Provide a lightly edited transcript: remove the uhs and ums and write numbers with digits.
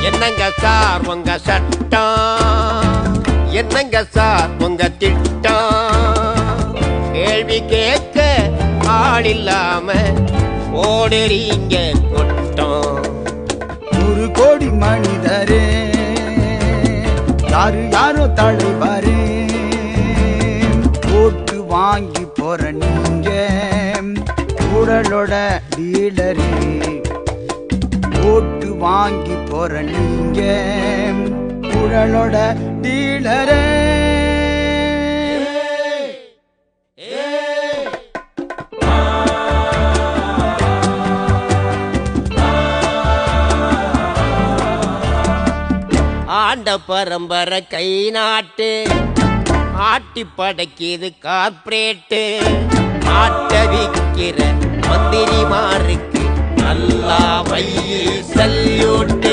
என்னங்க சார் உங்க சட்டம், என்னங்க சார் உங்க திட்டம், கேள்வி கேட்க ஆள் இல்லாம ஓடுறீங்க கொட்டம். 100 கோடி மனிதரே யாரு யாரோ தலைவரே, ஓட்டு வாங்கி போற நீங்க ஊழலோட டீலரே, ஓட்டு வாங்கி போற நீங்க ஊழலோட டீலரே. ஆண்ட பரம்பரை கை நாட்டு ஆட்டி படைக்கிது கார்பரேட்டு, ஆட்ட விக்கிற மந்திரிமாருக்கு நல்லா வையில் சல்யூட்.